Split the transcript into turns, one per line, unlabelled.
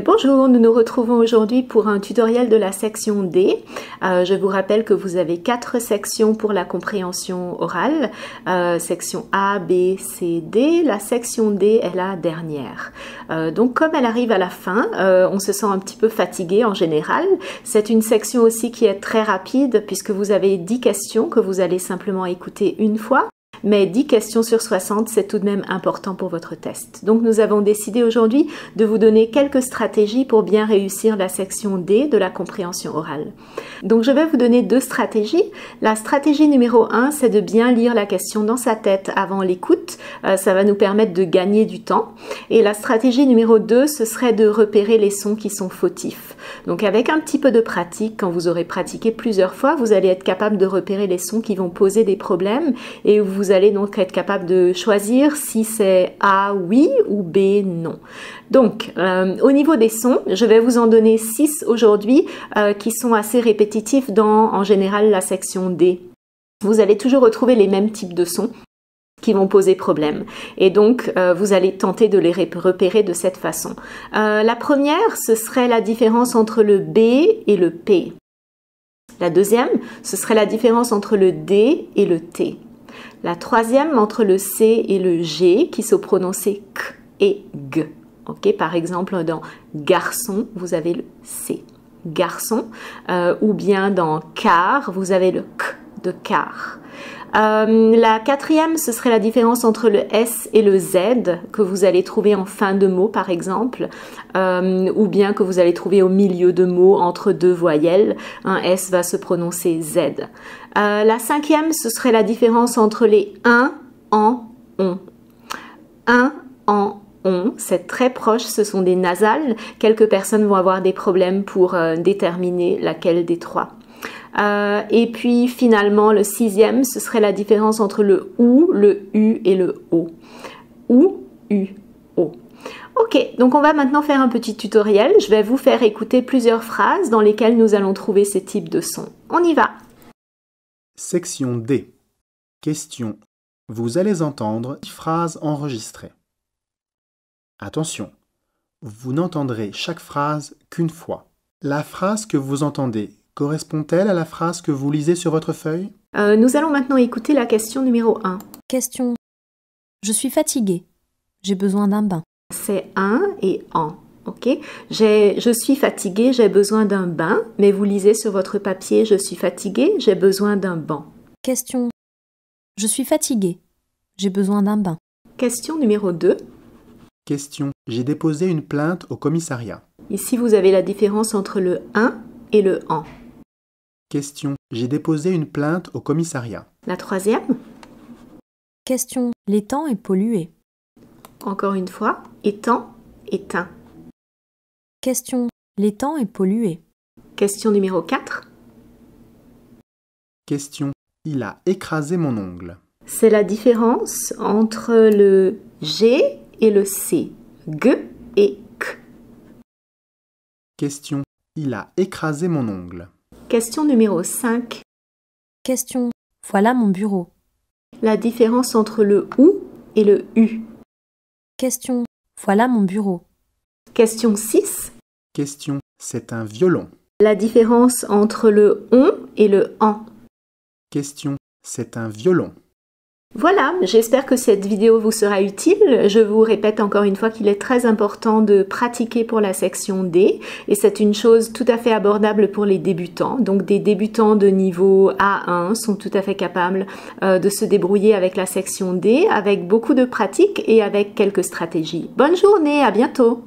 Bonjour, nous nous retrouvons aujourd'hui pour un tutoriel de la section D. Je vous rappelle que vous avez 4 sections pour la compréhension orale. Section A, B, C, D. La section D est la dernière. Donc comme elle arrive à la fin, on se sent un petit peu fatigué en général. C'est une section aussi qui est très rapide puisque vous avez 10 questions que vous allez simplement écouter une fois. Mais 10 questions sur 60, c'est tout de même important pour votre test. Donc nous avons décidé aujourd'hui de vous donner quelques stratégies pour bien réussir la section D de la compréhension orale. Donc je vais vous donner 2 stratégies. La stratégie numéro 1, c'est de bien lire la question dans sa tête avant l'écoute. Ça va nous permettre de gagner du temps. Et la stratégie numéro 2, ce serait de repérer les sons qui sont fautifs. Donc avec un petit peu de pratique, quand vous aurez pratiqué plusieurs fois, vous allez être capable de repérer les sons qui vont poser des problèmes et vous allez donc être capable de choisir si c'est A oui ou B non. Donc au niveau des sons, je vais vous en donner 6 aujourd'hui qui sont assez répétitifs dans en général la section D. Vous allez toujours retrouver les mêmes types de sons qui vont poser problème. Et donc, vous allez tenter de les repérer de cette façon. La première, ce serait la différence entre le B et le P. La deuxième, ce serait la différence entre le D et le T. La troisième, entre le C et le G, qui sont prononcés K et G. Okay, par exemple, dans garçon, vous avez le C. Garçon. Ou bien dans car, vous avez le K de car. La quatrième, ce serait la différence entre le S et le Z que vous allez trouver en fin de mot par exemple, ou bien que vous allez trouver au milieu de mots entre deux voyelles. Un S va se prononcer Z. La cinquième, ce serait la différence entre les un, en, on. Un, en, on, c'est très proche, ce sont des nasales. Quelques personnes vont avoir des problèmes pour déterminer laquelle des trois. Et puis finalement le sixième, ce serait la différence entre le OU, le U et le O. OU, U, O. Ok, donc on va maintenant faire un petit tutoriel. Je vais vous faire écouter plusieurs phrases dans lesquelles nous allons trouver ces types de sons. On y va.
Section D. Question. Vous allez entendre 10 phrases enregistrées. Attention, vous n'entendrez chaque phrase qu'une fois. La phrase que vous entendez correspond-elle à la phrase que vous lisez sur votre feuille?
Nous allons maintenant écouter la question numéro 1.
Question. Je suis fatiguée. J'ai besoin d'un bain.
C'est un et en. Ok. Je suis fatiguée, j'ai besoin d'un bain, mais vous lisez sur votre papier, je suis fatiguée, j'ai besoin d'un banc.
Question. Je suis fatiguée. J'ai besoin d'un bain.
Question numéro 2.
Question. J'ai déposé une plainte au commissariat.
Ici, vous avez la différence entre le un et le en.
Question. J'ai déposé une plainte au commissariat.
La troisième.
Question. L'étang est pollué.
Encore une fois, étang, éteint.
Question. L'étang est pollué.
Question numéro 4.
Question. Il a écrasé mon ongle.
C'est la différence entre le G et le C. G et K.
Question. Il a écrasé mon ongle.
Question numéro 5.
Question. Voilà mon bureau.
La différence entre le OU et le U.
Question. Voilà mon bureau.
Question 6.
Question. C'est un violon.
La différence entre le ON et le AN.
Question. C'est un violon.
Voilà, j'espère que cette vidéo vous sera utile. Je vous répète encore une fois qu'il est très important de pratiquer pour la section D et c'est une chose tout à fait abordable pour les débutants. Donc des débutants de niveau A1 sont tout à fait capables de se débrouiller avec la section D avec beaucoup de pratique et avec quelques stratégies. Bonne journée, à bientôt!